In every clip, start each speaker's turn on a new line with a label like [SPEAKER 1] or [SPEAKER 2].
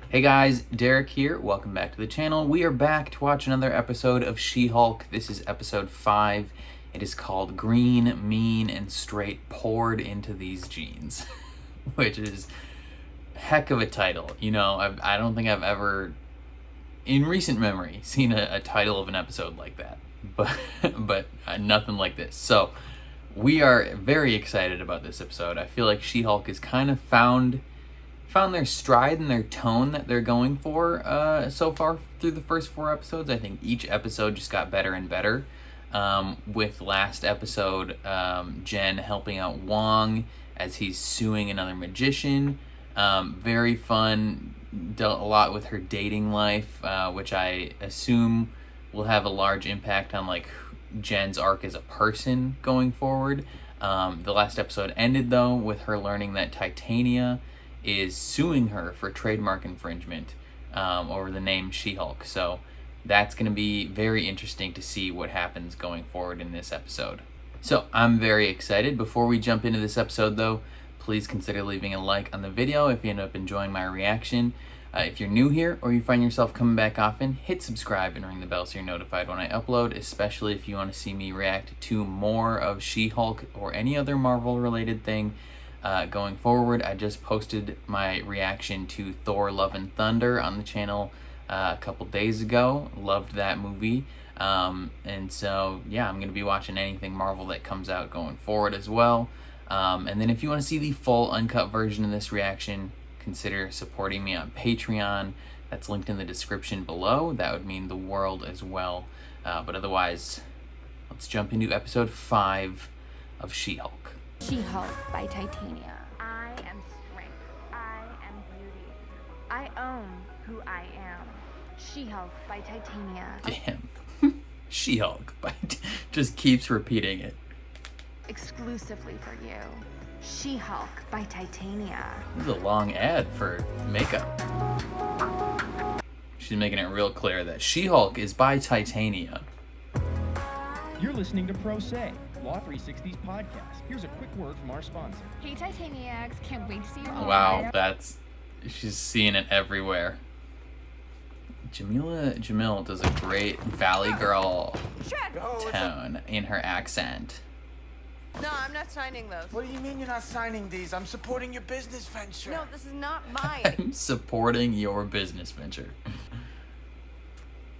[SPEAKER 1] Hey guys, Derek here. Welcome back to the channel. We are back to watch another episode of She-Hulk. This is episode 5. It is called Green, Mean, and Straight Poured Into These Jeans, which is heck of a title. You know, I don't think I've ever, in recent memory, seen a title of an episode like that, but nothing like this. So we are very excited about this episode. I feel like She-Hulk has kind of found their stride and their tone that they're going for so far through the first 4 episodes. I think each episode just got better and better. With last episode, Jen helping out Wong as he's suing another magician. Very fun. Dealt a lot with her dating life, which I assume will have a large impact on like Jen's arc as a person going forward. The last episode ended though with her learning that Titania is suing her for trademark infringement over the name She-Hulk. So that's going to be very interesting to see what happens going forward in this episode. So I'm very excited. Before we jump into this episode though, please consider leaving a like on the video if you end up enjoying my reaction. If you're new here or you find yourself coming back often, hit subscribe and ring the bell so you're notified when I upload, especially if you want to see me react to more of She-Hulk or any other Marvel related thing. Going forward, I just posted my reaction to Thor Love and Thunder on the channel a couple days ago. Loved that movie. And so, yeah, I'm going to be watching anything Marvel that comes out going forward as well. And then if you want to see the full uncut version of this reaction, consider supporting me on Patreon. That's linked in the description below. That would mean the world as well. But otherwise, let's jump into episode 5 of She-Hulk.
[SPEAKER 2] She-Hulk by Titania.
[SPEAKER 3] I am strength. I am beauty. I own who I am. She-Hulk by Titania.
[SPEAKER 1] Damn. She-Hulk. Just keeps repeating it.
[SPEAKER 3] Exclusively for you. She-Hulk by Titania.
[SPEAKER 1] This is a long ad for makeup. She's making it real clear that She-Hulk is by Titania.
[SPEAKER 4] You're listening to Pro Se, Law 360's podcast. Here's a quick word from our sponsor.
[SPEAKER 2] Hey Titaniacs, can't wait to see your
[SPEAKER 1] Wow, she's seeing it everywhere. Jamil does a great Valley Girl tone in her accent.
[SPEAKER 5] No, I'm not signing those.
[SPEAKER 6] What do you mean you're not signing these? I'm supporting your business venture.
[SPEAKER 5] No, this is not mine.
[SPEAKER 1] I'm supporting your business venture.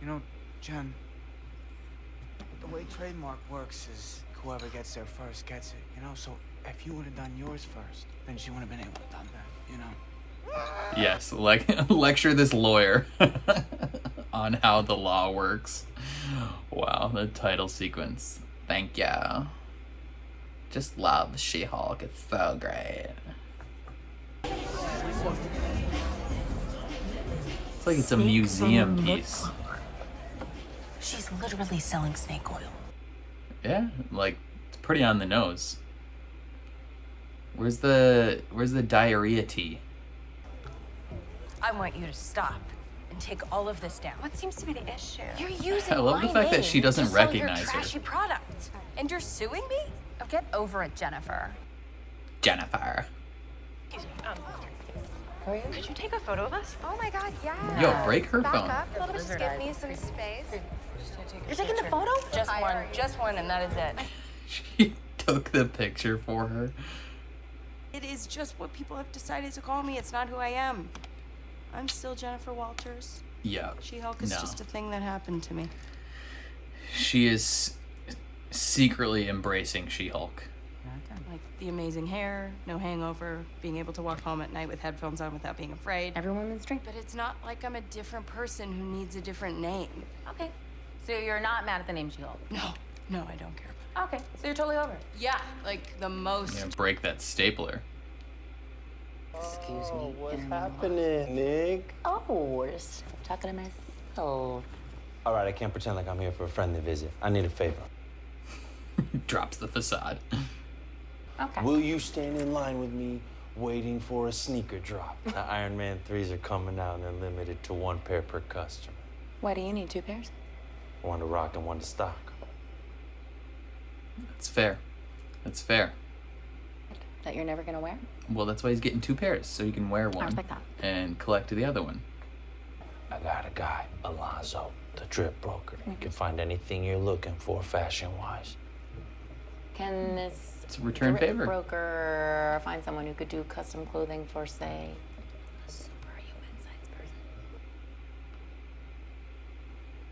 [SPEAKER 6] You know, Jen, the way trademark works is whoever gets there first gets it, you know? So if you would have done yours first, then she wouldn't have been able to done that, you know?
[SPEAKER 1] Yes, like lecture this lawyer on how the law works. Wow, the title sequence. Thank ya. Just love She-Hulk. It's so great. It's like it's a museum piece.
[SPEAKER 7] She's literally selling snake oil.
[SPEAKER 1] Yeah, like it's pretty on the nose. Where's the diarrhea tea?
[SPEAKER 7] I want you to stop and take all of this down.
[SPEAKER 2] What seems to be the issue?
[SPEAKER 7] You're using
[SPEAKER 1] I love the
[SPEAKER 7] my
[SPEAKER 1] fact that
[SPEAKER 7] name
[SPEAKER 1] she doesn't
[SPEAKER 7] to sell
[SPEAKER 1] recognize
[SPEAKER 7] your
[SPEAKER 1] her.
[SPEAKER 7] trashy products, and you're suing me?
[SPEAKER 2] Oh, get over it, Jennifer.
[SPEAKER 1] Jennifer.
[SPEAKER 2] Could you take a photo of us? Oh my god, yeah.
[SPEAKER 1] Yo, break her
[SPEAKER 2] Back
[SPEAKER 1] phone.
[SPEAKER 2] up a little bit, just give me some space.
[SPEAKER 7] You're taking the photo? Just one, and that is it.
[SPEAKER 1] She took the picture for her.
[SPEAKER 5] It is just what people have decided to call me. It's not who I am. I'm still Jennifer Walters.
[SPEAKER 1] Yeah.
[SPEAKER 5] She-Hulk is just a thing that happened to me.
[SPEAKER 1] She is secretly embracing She-Hulk.
[SPEAKER 5] Like the amazing hair, no hangover, being able to walk home at night with headphones on without being afraid.
[SPEAKER 2] Every woman's drink.
[SPEAKER 5] But it's not like I'm a different person who needs a different name.
[SPEAKER 7] Okay. So you're not mad at the name She-Hulk?
[SPEAKER 5] No, I don't care about
[SPEAKER 7] Okay, so you're totally over it.
[SPEAKER 5] it. Yeah, like the most.
[SPEAKER 1] Yeah, break that stapler.
[SPEAKER 7] Excuse me.
[SPEAKER 8] What's happening, Nick?
[SPEAKER 7] Oh, we're just talking to myself.
[SPEAKER 8] All right, I can't pretend like I'm here for a friendly visit. I need a favor.
[SPEAKER 1] Drops the facade.
[SPEAKER 7] Okay.
[SPEAKER 8] Will you stand in line with me waiting for a sneaker drop? The Iron Man 3s are coming out and they're limited to 1 pair per customer.
[SPEAKER 2] Why do you need 2 pairs?
[SPEAKER 8] 1 to rock and 1 to stock.
[SPEAKER 1] That's fair. That's fair.
[SPEAKER 2] That you're never gonna wear?
[SPEAKER 1] Well, that's why he's getting 2 pairs, so he can wear one
[SPEAKER 2] respect that.
[SPEAKER 1] and collect the other one.
[SPEAKER 8] I got a guy, Alonzo, the drip broker. He can find anything you're looking for fashion-wise.
[SPEAKER 9] Can this
[SPEAKER 1] It's a return
[SPEAKER 9] drip
[SPEAKER 1] favor.
[SPEAKER 9] broker find someone who could do custom clothing for, say, a superhuman sized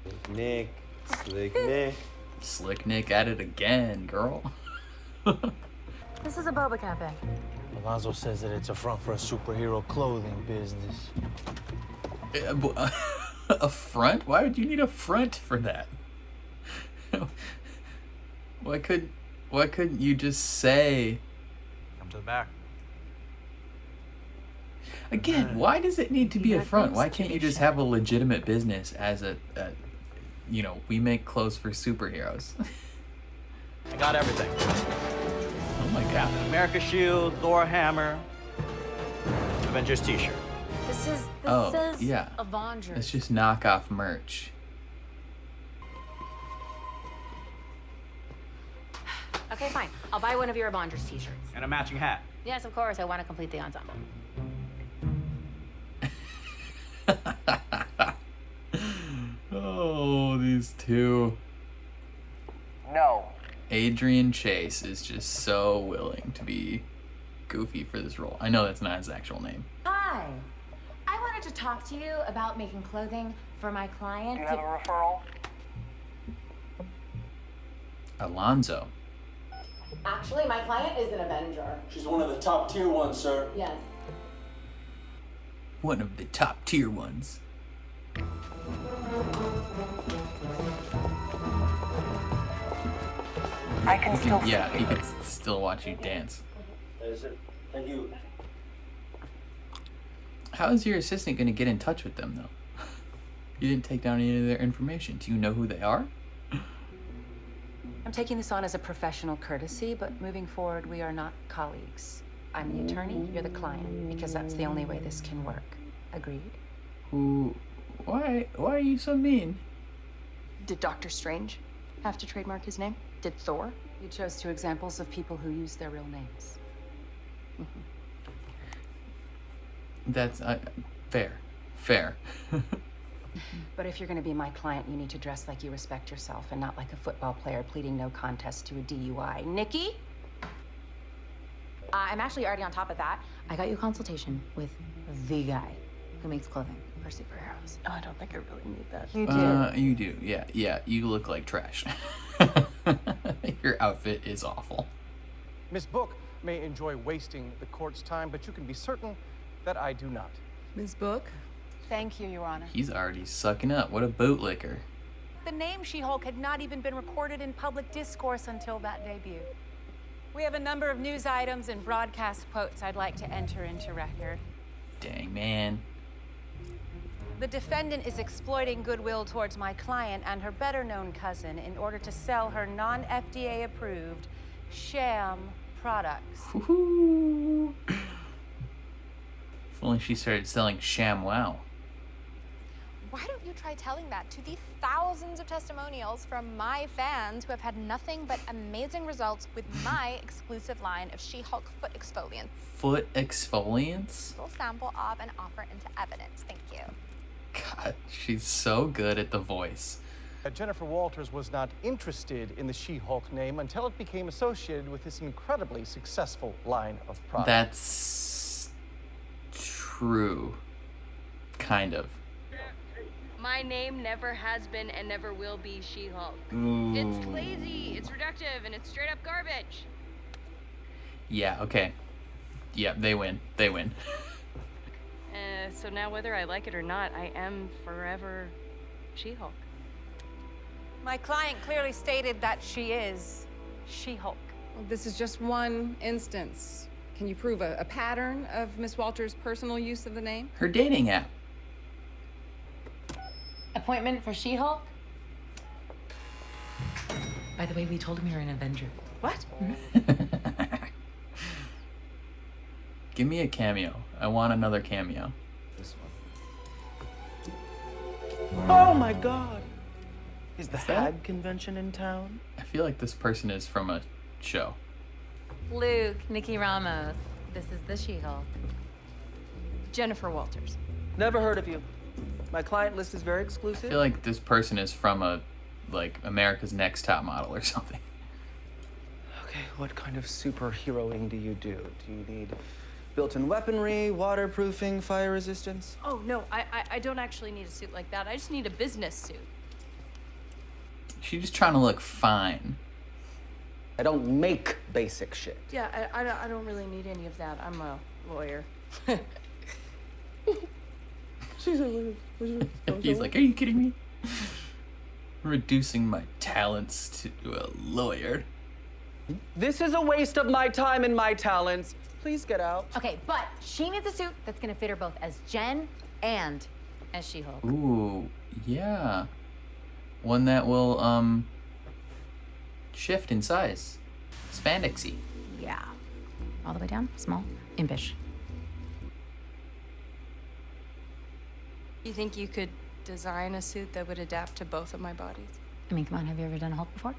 [SPEAKER 9] person?
[SPEAKER 8] Nick, Slick Nick.
[SPEAKER 1] Slick Nick at it again, girl.
[SPEAKER 2] This is a boba cafe.
[SPEAKER 8] Alonzo says that it's a front for a superhero clothing business.
[SPEAKER 1] A front? Why would you need a front for that? Why couldn't you just say?
[SPEAKER 6] Come to the back.
[SPEAKER 1] Again, why does it need to be a front? Why can't you just have a legitimate business as a we make clothes for superheroes?
[SPEAKER 10] I got everything.
[SPEAKER 1] Oh my god.
[SPEAKER 10] Captain America shield, Thor hammer, Avengers t-shirt.
[SPEAKER 9] This says
[SPEAKER 1] yeah.
[SPEAKER 9] Avengers.
[SPEAKER 1] It's just knockoff merch.
[SPEAKER 9] Okay, fine. I'll buy one of your Avengers t-shirts.
[SPEAKER 10] And a matching hat.
[SPEAKER 9] Yes, of course. I want to complete the ensemble.
[SPEAKER 1] Oh, these two.
[SPEAKER 6] No.
[SPEAKER 1] Adrian Chase is just so willing to be goofy for this role. I know that's not his actual name.
[SPEAKER 9] Hi. I wanted to talk to you about making clothing for my client.
[SPEAKER 6] Do you have a referral?
[SPEAKER 1] Alonzo.
[SPEAKER 9] Actually, my client is an Avenger.
[SPEAKER 8] She's one of the top tier ones, sir.
[SPEAKER 9] Yes.
[SPEAKER 1] One of the top tier ones.
[SPEAKER 5] I can still see
[SPEAKER 1] Yeah,
[SPEAKER 5] you.
[SPEAKER 1] he could still watch you dance.
[SPEAKER 8] Thank you.
[SPEAKER 1] How is your assistant going to get in touch with them, though? You didn't take down any of their information. Do you know who they are?
[SPEAKER 11] I'm taking this on as a professional courtesy, but moving forward, we are not colleagues. I'm the attorney, you're the client, because that's the only way this can work. Agreed?
[SPEAKER 1] Why are you so mean?
[SPEAKER 5] Did Doctor Strange have to trademark his name? Did Thor?
[SPEAKER 11] You chose two examples of people who use their real names.
[SPEAKER 1] That's fair.
[SPEAKER 11] But if you're going to be my client, you need to dress like you respect yourself and not like a football player pleading no contest to a DUI. Nikki?
[SPEAKER 9] I'm actually already on top of that. I got you a consultation with the guy who makes clothing for superheroes.
[SPEAKER 5] Oh, I don't think I really need that.
[SPEAKER 11] You do.
[SPEAKER 1] You do. Yeah. You look like trash. Your outfit is awful.
[SPEAKER 12] Miss Book may enjoy wasting the court's time, but you can be certain that I do not.
[SPEAKER 13] Ms. Book? Thank you, Your Honor.
[SPEAKER 1] He's already sucking up. What a bootlicker.
[SPEAKER 13] The name She-Hulk had not even been recorded in public discourse until that debut. We have a number of news items and broadcast quotes I'd like to enter into record.
[SPEAKER 1] Dang, man.
[SPEAKER 13] The defendant is exploiting goodwill towards my client and her better-known cousin in order to sell her non-FDA approved sham products.
[SPEAKER 1] Woohoo! If only she started selling ShamWow.
[SPEAKER 2] Why don't you try telling that to the thousands of testimonials from my fans who have had nothing but amazing results with my exclusive line of She-Hulk foot exfoliant?
[SPEAKER 1] Foot exfoliants?
[SPEAKER 2] We'll sample of and offer into evidence. Thank you.
[SPEAKER 1] God, she's so good at the voice.
[SPEAKER 12] Jennifer Walters was not interested in the She-Hulk name until it became associated with this incredibly successful line of products.
[SPEAKER 1] That's true. Kind of.
[SPEAKER 3] My name never has been and never will be She-Hulk.
[SPEAKER 1] Ooh.
[SPEAKER 3] It's lazy, it's reductive, and it's straight up garbage.
[SPEAKER 1] Yeah, okay. Yeah, they win.
[SPEAKER 3] So now whether I like it or not, I am forever She-Hulk.
[SPEAKER 13] My client clearly stated that she is She-Hulk.
[SPEAKER 14] Well, this is just one instance. Can you prove a pattern of Miss Walters' personal use of the name?
[SPEAKER 1] Her dating app.
[SPEAKER 9] Appointment for She-Hulk? By the way, we told him you're an Avenger.
[SPEAKER 5] What?
[SPEAKER 1] Give me a cameo. I want another cameo.
[SPEAKER 8] This one. Oh my God! Is the HAG convention in town?
[SPEAKER 1] I feel like this person is from a show.
[SPEAKER 9] Luke, Nikki Ramos. This is the She-Hulk.
[SPEAKER 5] Jennifer Walters.
[SPEAKER 10] Never heard of you.
[SPEAKER 15] My client list is very
[SPEAKER 1] I
[SPEAKER 15] exclusive.
[SPEAKER 1] feel like this person is from like America's Next Top Model or something.
[SPEAKER 15] Okay, what kind of superheroing do you do? Do you need built-in weaponry, waterproofing, fire resistance?
[SPEAKER 5] Oh, no, I don't actually need a suit like that. I just need a business suit.
[SPEAKER 1] She's just trying to look fine.
[SPEAKER 15] I don't make basic shit.
[SPEAKER 5] Yeah, I don't really need any of that. I'm a lawyer.
[SPEAKER 1] He's like, are you kidding me? Reducing my talents to a lawyer.
[SPEAKER 15] This is a waste of my time and my talents. Please get out.
[SPEAKER 9] Okay, but she needs a suit that's gonna fit her both as Jen and as She-Hulk.
[SPEAKER 1] Ooh, yeah. One that will, shift in size. Spandexy.
[SPEAKER 9] Yeah. All the way down, small, impish.
[SPEAKER 5] You think you could design a suit that would adapt to both of my bodies?
[SPEAKER 9] I mean, come on, have you ever done a Hulk before?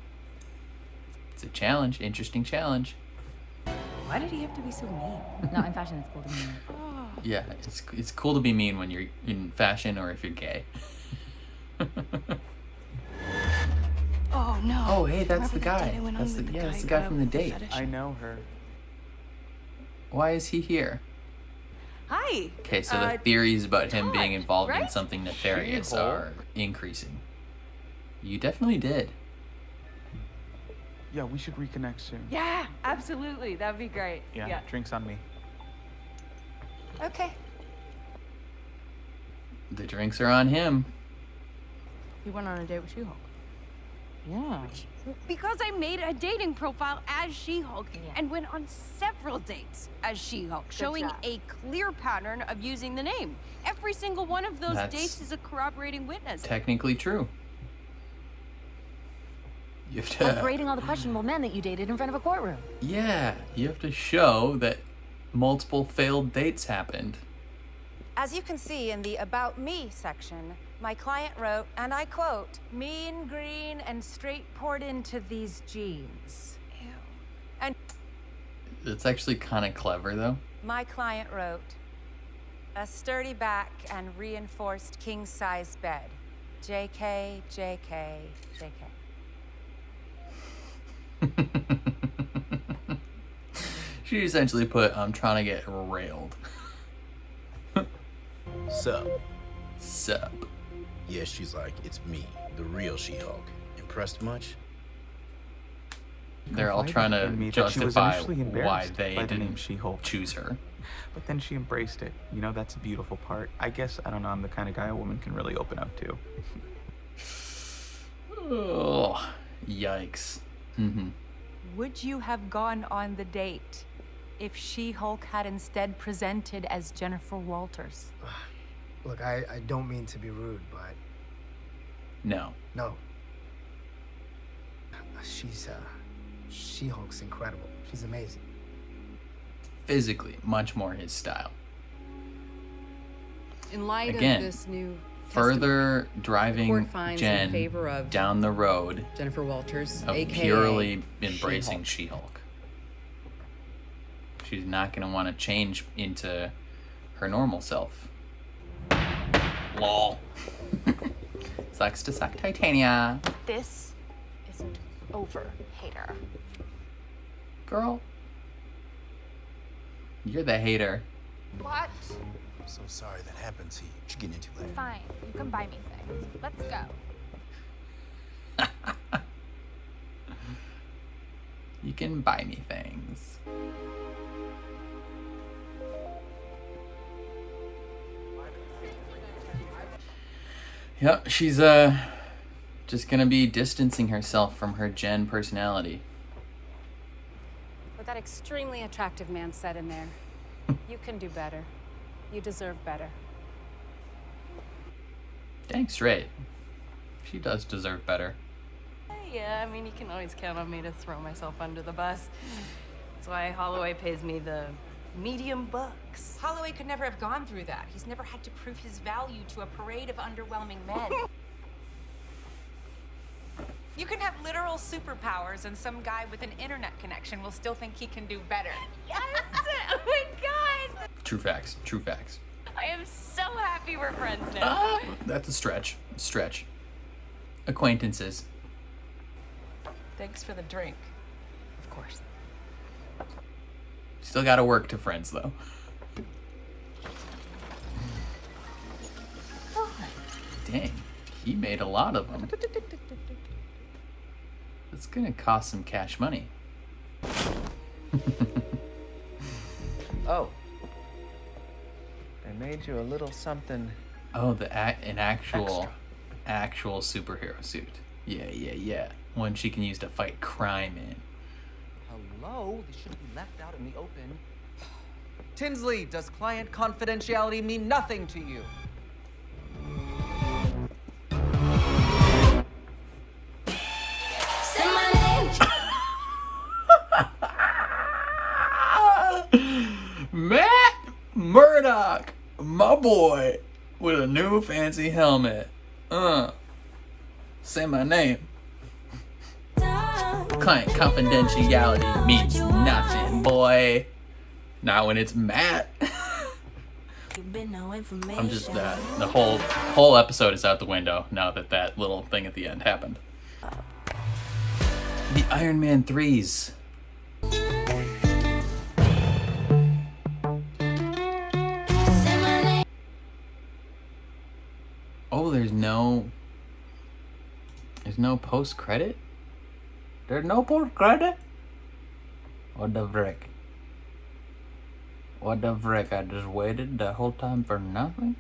[SPEAKER 1] It's a challenge, interesting challenge.
[SPEAKER 5] Why did he have to be so mean?
[SPEAKER 9] Not in fashion, it's cool to me.
[SPEAKER 1] Yeah, it's cool to be mean when you're in fashion or if you're gay.
[SPEAKER 5] Oh no.
[SPEAKER 1] Oh, hey, that's the
[SPEAKER 5] Remember that
[SPEAKER 1] guy.
[SPEAKER 5] date I went on
[SPEAKER 1] That's
[SPEAKER 5] with
[SPEAKER 1] the
[SPEAKER 5] guy
[SPEAKER 1] guy
[SPEAKER 5] who
[SPEAKER 1] from the
[SPEAKER 5] got a
[SPEAKER 1] date.
[SPEAKER 5] fetish?
[SPEAKER 6] I know her.
[SPEAKER 1] Why is he here?
[SPEAKER 5] Hi.
[SPEAKER 1] Okay, so the theories about him being
[SPEAKER 5] Todd,
[SPEAKER 1] involved in
[SPEAKER 5] right?
[SPEAKER 1] something nefarious
[SPEAKER 6] She-Hulk.
[SPEAKER 1] are increasing. You definitely did.
[SPEAKER 6] Yeah, we should reconnect soon.
[SPEAKER 5] Yeah, absolutely. That'd be great.
[SPEAKER 6] Yeah, drinks on me.
[SPEAKER 5] Okay.
[SPEAKER 1] The drinks are on him.
[SPEAKER 5] You went on a date with She-Hulk.
[SPEAKER 9] Yeah.
[SPEAKER 5] Because I made a dating profile as She-Hulk and went on several dates as She-Hulk, showing
[SPEAKER 9] job.
[SPEAKER 5] a clear pattern of using the name. Every single one of those
[SPEAKER 1] That's
[SPEAKER 5] dates is a corroborating witness.
[SPEAKER 1] Technically true. You have
[SPEAKER 9] Like
[SPEAKER 1] to,
[SPEAKER 9] grading all the questionable men that you dated in front of a courtroom.
[SPEAKER 1] yeah, you have to show that multiple failed dates happened.
[SPEAKER 13] As you can see in the About Me section, my client wrote, and I quote, "Mean, green, and straight poured into these jeans."
[SPEAKER 5] Ew.
[SPEAKER 13] And
[SPEAKER 1] It's actually kind of clever though.
[SPEAKER 13] my client wrote, "A sturdy back and reinforced king-size bed. JK, JK, JK."
[SPEAKER 1] She essentially put, I'm trying to get railed.
[SPEAKER 16] Sup?
[SPEAKER 1] Sup?
[SPEAKER 16] Yeah, she's like, it's me, the real She-Hulk. Impressed much?
[SPEAKER 1] They're all trying
[SPEAKER 6] Confided in me
[SPEAKER 1] to
[SPEAKER 6] that she was
[SPEAKER 1] justify
[SPEAKER 6] initially
[SPEAKER 1] why
[SPEAKER 6] embarrassed
[SPEAKER 1] they
[SPEAKER 6] by the name
[SPEAKER 1] didn't
[SPEAKER 6] She-Hulk.
[SPEAKER 1] choose her.
[SPEAKER 6] But then she embraced it. You know, that's a beautiful part. I guess, I don't know, I'm the kind of guy a woman can really open up to.
[SPEAKER 1] Oh, yikes. Mm-hmm.
[SPEAKER 13] Would you have gone on the date if She-Hulk had instead presented as Jennifer Walters?
[SPEAKER 17] Look, I don't mean to be rude, but
[SPEAKER 1] No.
[SPEAKER 17] no. She-Hulk's incredible. She's amazing.
[SPEAKER 1] Physically, much more his style.
[SPEAKER 14] In light
[SPEAKER 1] Again,
[SPEAKER 14] of this new
[SPEAKER 1] further driving
[SPEAKER 14] court finds in
[SPEAKER 1] Jen
[SPEAKER 14] favor of
[SPEAKER 1] down the road
[SPEAKER 14] Jennifer Walters,
[SPEAKER 1] of
[SPEAKER 14] aka
[SPEAKER 1] purely embracing
[SPEAKER 14] She-Hulk.
[SPEAKER 1] She-Hulk. She's not going to want to change into her normal self. Lol. Sucks to suck, Titania.
[SPEAKER 2] This isn't over, hater.
[SPEAKER 1] Girl. You're the hater.
[SPEAKER 2] What?
[SPEAKER 16] I'm so sorry that happened to you. What you getting into later?
[SPEAKER 2] Fine, you can buy me things. Let's go.
[SPEAKER 1] You can buy me things. Yep, she's just gonna be distancing herself from her Jen personality.
[SPEAKER 13] What that extremely attractive man said in there, you can do better. You deserve better.
[SPEAKER 1] Dang straight. She does deserve better.
[SPEAKER 5] Yeah, I mean, you can always count on me to throw myself under the bus. That's why Holloway pays me the medium bucks.
[SPEAKER 13] Holloway could never have gone through that. He's never had to prove his value to a parade of underwhelming men. You can have literal superpowers and some guy with an internet connection will still think he can do better.
[SPEAKER 5] Yes! Oh my god!
[SPEAKER 1] True facts. True facts.
[SPEAKER 5] I am so happy happy we're friends now.
[SPEAKER 1] That's a stretch. Stretch. Acquaintances.
[SPEAKER 11] Thanks for the drink. Of course.
[SPEAKER 1] Still gotta work to friends, though. Dang, he made a lot of them. It's gonna cost some cash money.
[SPEAKER 15] Oh. I made you a little something.
[SPEAKER 1] Oh, an actual superhero suit. Yeah. One she can use to fight crime in.
[SPEAKER 15] Hello? They shouldn't be left out in the open. Tinsley, does client confidentiality mean nothing to you?
[SPEAKER 18] Say my name.
[SPEAKER 1] Matt Murdock, my boy, with a new fancy helmet. Say my name. Client confidentiality means nothing, boy. Not when it's Matt. I'm just the whole episode is out the window now that little thing at the end happened. The Iron Man 3s. Oh, there's no post credit? There's no post credit? What the frick? What the frick? I just waited the whole time for nothing?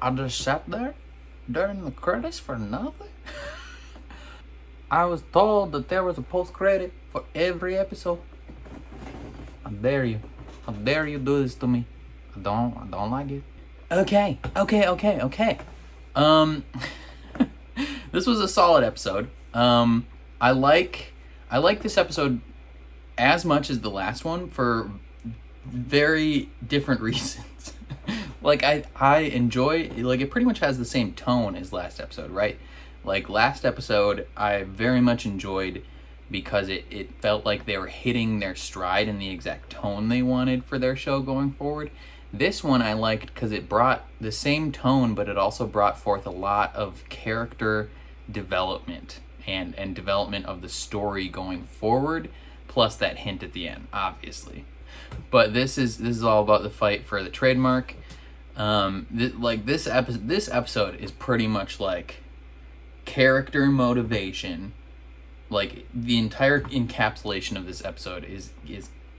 [SPEAKER 1] I just sat there during the credits for nothing? I was told that there was a post credit for every episode. How dare you? How dare you do this to me? I don't like it. Okay. This was a solid episode. I like this episode as much as the last one for very different reasons. Like I enjoy, like, it pretty much has the same tone as last episode, right? Like last episode I very much enjoyed because it felt like they were hitting their stride in the exact tone they wanted for their show going forward. This one I liked because it brought the same tone, but it also brought forth a lot of character development and development of the story going forward, plus that hint at the end, obviously. But this is all about the fight for the trademark. This episode is pretty much like character motivation. Like the entire encapsulation of this episode is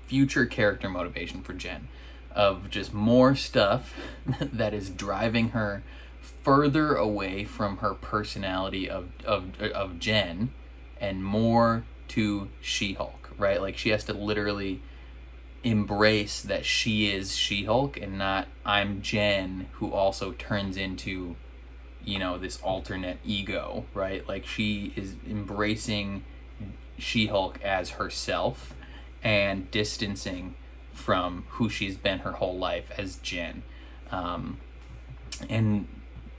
[SPEAKER 1] future character motivation for Jen, of just more stuff that is driving her further away from her personality of Jen and more to She-Hulk, right? Like she has to literally embrace that she is She-Hulk and not I'm Jen who also turns into, you know, this alternate ego, right? Like she is embracing She-Hulk as herself and distancing from who she's been her whole life as Jen. And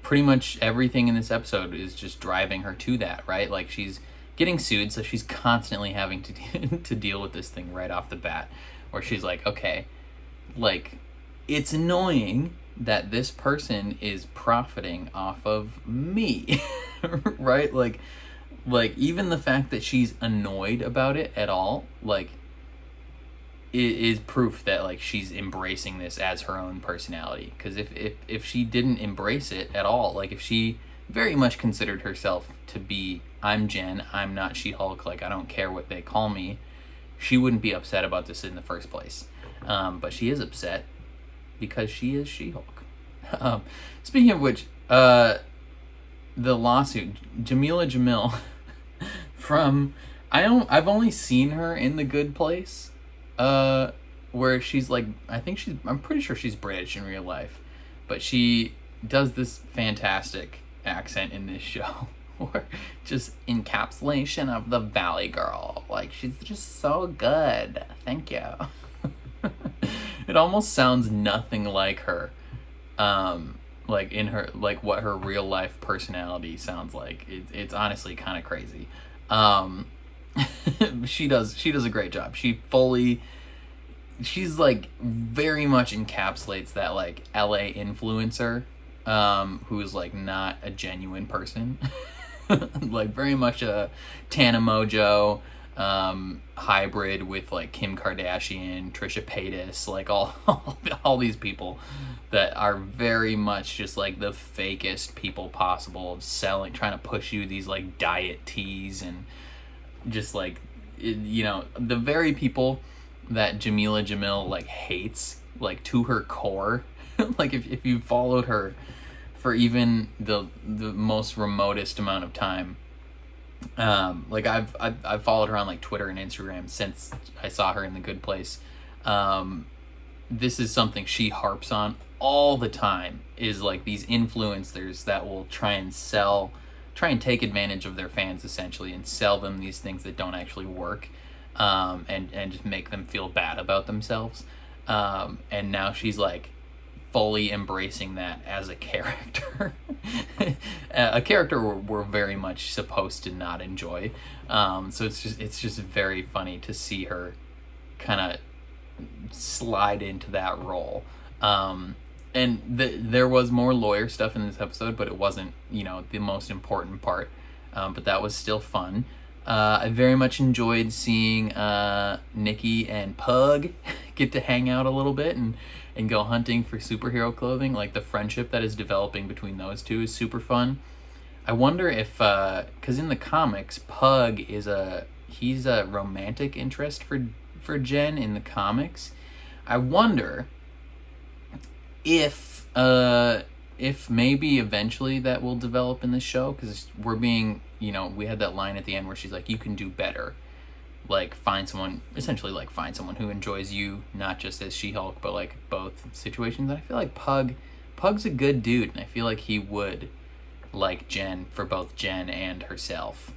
[SPEAKER 1] pretty much everything in this episode is just driving her to that, right? Like she's getting sued, so she's constantly having to deal with this thing right off the bat, where she's like, okay, like it's annoying that this person is profiting off of me, right? Like even the fact that she's annoyed about it at all, like, it is proof that like she's embracing this as her own personality. Because if she didn't embrace it at all, like if she very much considered herself to be, I'm Jen, I'm not She-Hulk, like I don't care what they call me, she wouldn't be upset about this in the first place. But she is upset because she is She-Hulk. Speaking of which, the lawsuit, Jamila Jamil from, I've only seen her in The Good Place, where she's like, I'm pretty sure she's British in real life, but she does this fantastic accent in this show, or just encapsulation of the Valley Girl. Like she's just so good. Thank you. It almost sounds nothing like her. Like in her, like what her real life personality sounds like. It's honestly kind of crazy. She does a great job. She fully, she's like very much encapsulates that like LA influencer who's like not a genuine person. Like very much a Tana Mojo hybrid with like Kim Kardashian, Trisha Paytas, like all these people that are very much just like the fakest people possible, selling, trying to push you these like diet teas and just like, you know, the very people that Jamila Jamil like hates like to her core. Like if you followed her for even the most remotest amount of time, like I've followed her on like Twitter and Instagram since I saw her in The Good Place. This is something she harps on all the time, is like these influencers that will try and take advantage of their fans essentially and sell them these things that don't actually work, and just make them feel bad about themselves. And now she's like fully embracing that as a character. A character we're very much supposed to not enjoy. So it's just very funny to see her kind of slide into that role. And there was more lawyer stuff in this episode, but it wasn't, you know, the most important part. But that was still fun. I very much enjoyed seeing Nikki and Pug get to hang out a little bit and go hunting for superhero clothing. Like the friendship that is developing between those two is super fun. I wonder if, because in the comics, Pug he's a romantic interest for Jen in the comics. I wonder if maybe eventually that will develop in the show, because we're being, you know, we had that line at the end where she's like, you can do better. Like find someone who enjoys you, not just as She-Hulk, but like both situations. And I feel like Pug's a good dude, and I feel like he would like Jen for both Jen and herself.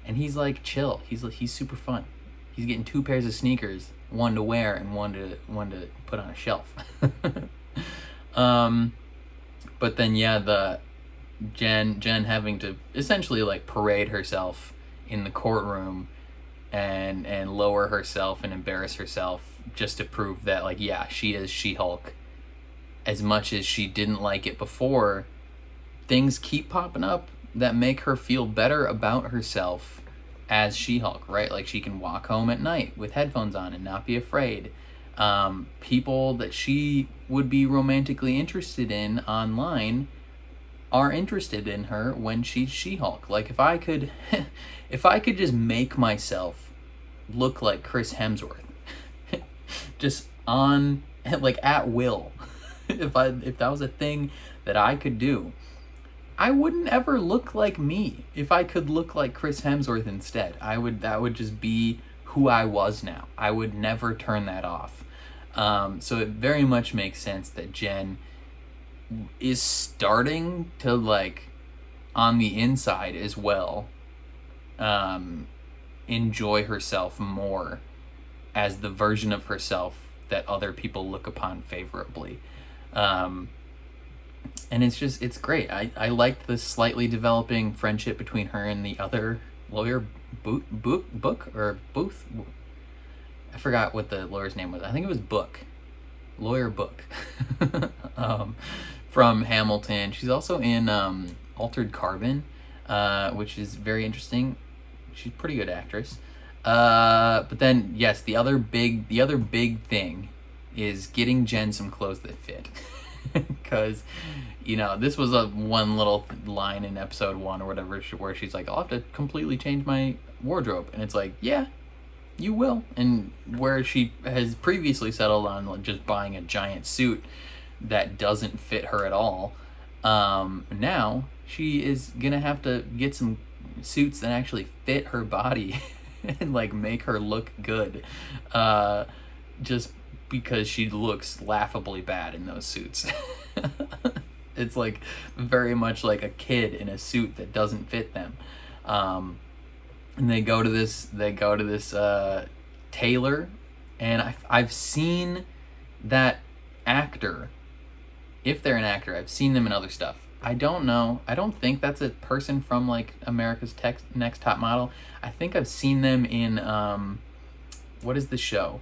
[SPEAKER 1] And he's like chill. He's super fun. He's getting 2 pairs of sneakers, one to wear and one to put on a shelf. But then yeah, the Jen having to essentially like parade herself in the courtroom and lower herself and embarrass herself just to prove that, like, yeah, she is She-Hulk. As much as she didn't like it before, things keep popping up that make her feel better about herself as She-Hulk, right? Like she can walk home at night with headphones on and not be afraid. People that she would be romantically interested in online are interested in her when she's She-Hulk. Like if I could just make myself look like Chris Hemsworth, just on, like, at will, if that was a thing that I could do, I wouldn't ever look like me. If I could look like Chris Hemsworth instead, that would just be who I was now. I would never turn that off. So it very much makes sense that Jen is starting to, like, on the inside as well, enjoy herself more as the version of herself that other people look upon favorably. And it's great. I liked the slightly developing friendship between her and the other lawyer, Booth. I forgot what the lawyer's name was. I think it was Lawyer Book. From Hamilton. She's also in Altered Carbon, which is very interesting. She's a pretty good actress. But then, yes, the other big thing is getting Jen some clothes that fit. Because, you know, this was one little line in episode 1 or whatever where she's like, I'll have to completely change my wardrobe. And it's like, yeah, you will. And where she has previously settled on just buying a giant suit that doesn't fit her at all, now she is gonna have to get some suits that actually fit her body and like make her look good, just because she looks laughably bad in those suits. It's like very much like a kid in a suit that doesn't fit them. And they go to this tailor, and I've seen that actor. If they're an actor, I've seen them in other stuff. I don't know. I don't think that's a person from like America's Next Top Model. I think I've seen them in what is the show?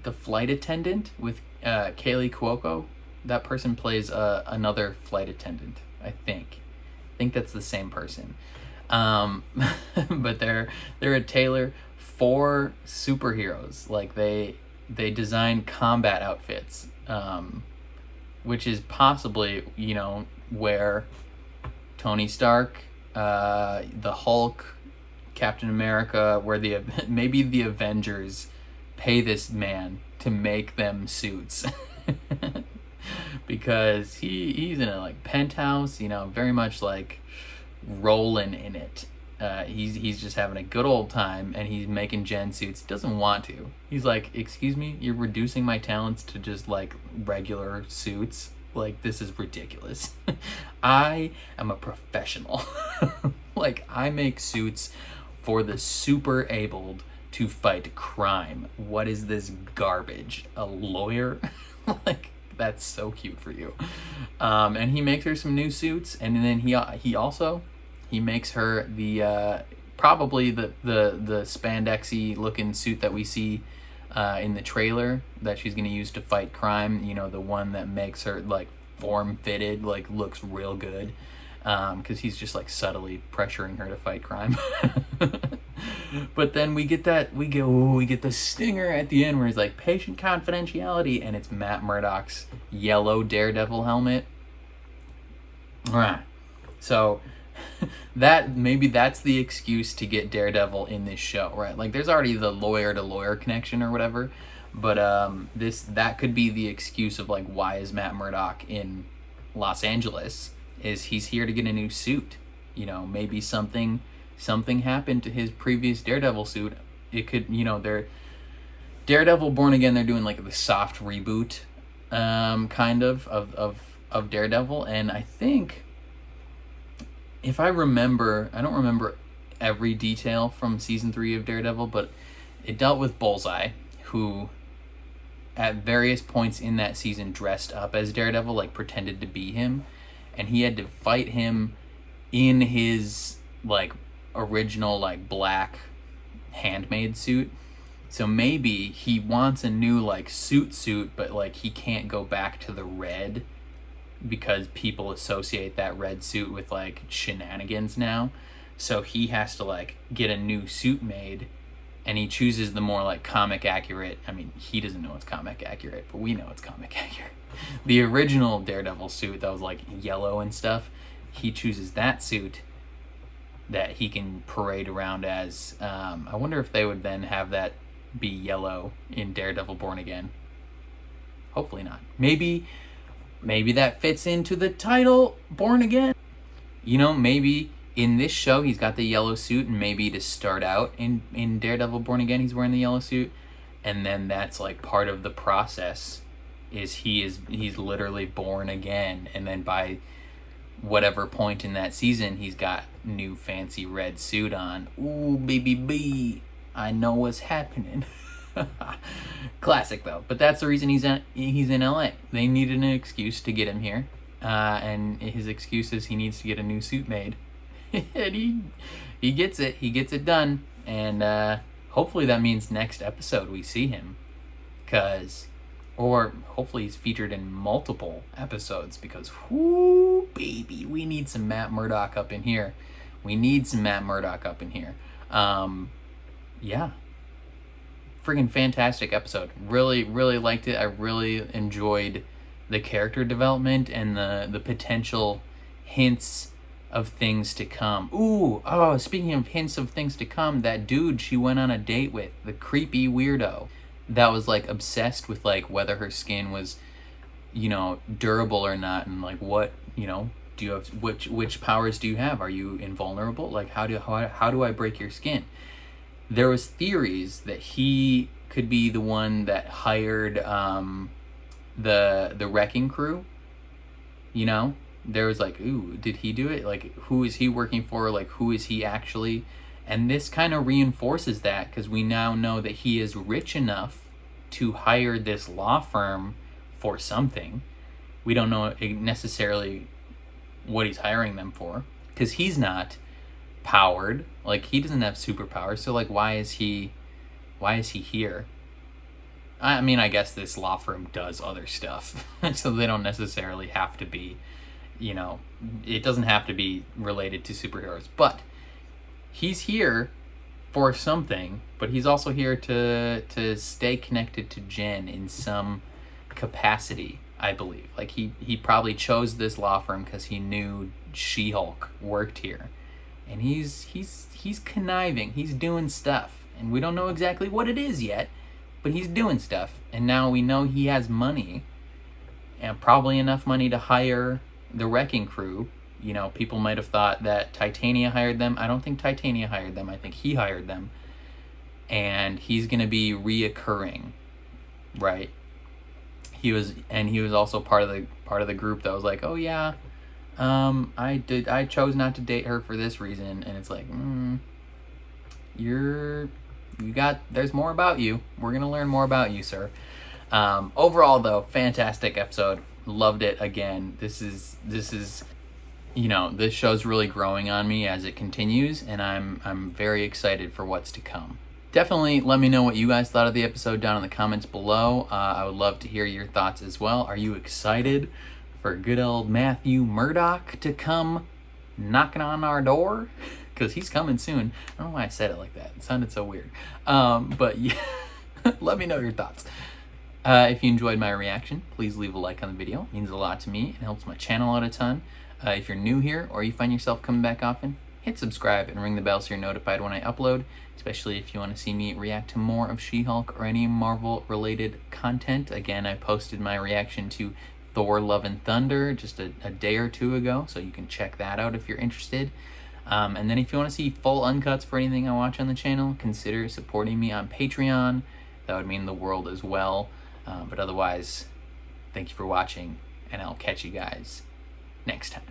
[SPEAKER 1] the flight attendant with Kaylee Cuoco. That person plays another flight attendant, I think. I think that's the same person. But they're a tailor for superheroes. Like they design combat outfits, which is possibly, you know, where Tony Stark, the Hulk, Captain America, where maybe the Avengers pay this man to make them suits. Because he's in a like penthouse, you know, very much like rolling in it. He's just having a good old time, and he's making Jen suits. Doesn't want to. He's like, excuse me, you're reducing my talents to just like regular suits. Like, this is ridiculous. I am a professional. Like, I make suits for the super abled to fight crime. What is this garbage? A lawyer? Like, that's so cute for you. And he makes her some new suits, and then he also makes her the probably the spandexy looking suit that we see in the trailer that she's gonna use to fight crime. You know, the one that makes her like form fitted, like looks real good, because he's just like subtly pressuring her to fight crime. But then we get the stinger at the end where he's like, patient confidentiality, and it's Matt Murdock's yellow Daredevil helmet. So maybe that's the excuse to get Daredevil in this show, right? Like, there's already the lawyer to lawyer connection or whatever, but that could be the excuse of like, why is Matt Murdock in Los Angeles? Is he's here to get a new suit? You know, maybe something happened to his previous Daredevil suit. It could, you know, they're Daredevil Born Again, they're doing like the soft reboot kind of Daredevil, and I think, if I remember, I don't remember every detail from season 3 of Daredevil, but it dealt with Bullseye, who at various points in that season dressed up as Daredevil, like pretended to be him, and he had to fight him in his like original like black handmade suit. So maybe he wants a new like suit, but like he can't go back to the red because people associate that red suit with like shenanigans now. So he has to like get a new suit made, and he chooses the more like comic accurate. I mean, he doesn't know it's comic accurate, but we know it's comic accurate. The original Daredevil suit that was like yellow and stuff, he chooses that suit that he can parade around as. I wonder if they would then have that be yellow in Daredevil Born Again. Hopefully not. Maybe that fits into the title, Born Again. You know, maybe in this show he's got the yellow suit, and maybe to start out in Daredevil Born Again he's wearing the yellow suit, and then that's like part of the process is he's literally born again, and then by whatever point in that season he's got new fancy red suit on. Ooh, baby B, I know what's happening. Classic though, but that's the reason he's in LA. They needed an excuse to get him here, and his excuse is he needs to get a new suit made. And he gets it done, and hopefully that means next episode we see him, or hopefully he's featured in multiple episodes, because whoo baby, we need some Matt Murdock up in here. Yeah, friggin' fantastic episode. Really liked it. I really enjoyed the character development and the potential hints of things to come. Speaking of hints of things to come, that dude she went on a date with, the creepy weirdo that was like obsessed with like whether her skin was, you know, durable or not, and like what, you know, do you have, which powers do you have? Are you invulnerable? Like how do I break your skin? There was theories that he could be the one that hired the wrecking crew. You know, there was like, ooh, did he do it? Like, who is he working for? Like, who is he actually? And this kind of reinforces that, because we now know that he is rich enough to hire this law firm for something. We don't know necessarily what he's hiring them for, because he's not powered. Like, he doesn't have superpowers. So like, why is he here? I mean, I guess this law firm does other stuff, so they don't necessarily have to be, you know, it doesn't have to be related to superheroes. But he's here for something, but he's also here to stay connected to Jen in some capacity, I believe. Like, he probably chose this law firm because he knew She-Hulk worked here. And he's conniving, he's doing stuff. And we don't know exactly what it is yet, but he's doing stuff. And now we know he has money, and probably enough money to hire the Wrecking Crew. You know, people might have thought that Titania hired them. I don't think Titania hired them. I think he hired them. And he's going to be reoccurring, right? He was also part of the group that was like, oh yeah, I chose not to date her for this reason. And it's like, there's more about you. We're gonna learn more about you, sir. Overall though, fantastic episode. Loved it again. This is, you know, this show's really growing on me as it continues, and I'm very excited for what's to come. Definitely let me know what you guys thought of the episode down in the comments below. I would love to hear your thoughts as well. Are you excited for good old Matthew Murdock to come knocking on our door? Because he's coming soon. I don't know why I said it like that. It sounded so weird. But yeah, let me know your thoughts. If you enjoyed my reaction, please leave a like on the video. It means a lot to me and helps my channel out a ton. If you're new here or you find yourself coming back often, hit subscribe and ring the bell so you're notified when I upload, especially if you want to see me react to more of She-Hulk or any Marvel-related content. Again, I posted my reaction to Thor: Love and Thunder just a day or two ago, so you can check that out if you're interested. And then if you want to see full uncuts for anything I watch on the channel, consider supporting me on Patreon. That would mean the world as well. But otherwise, thank you for watching, and I'll catch you guys next time.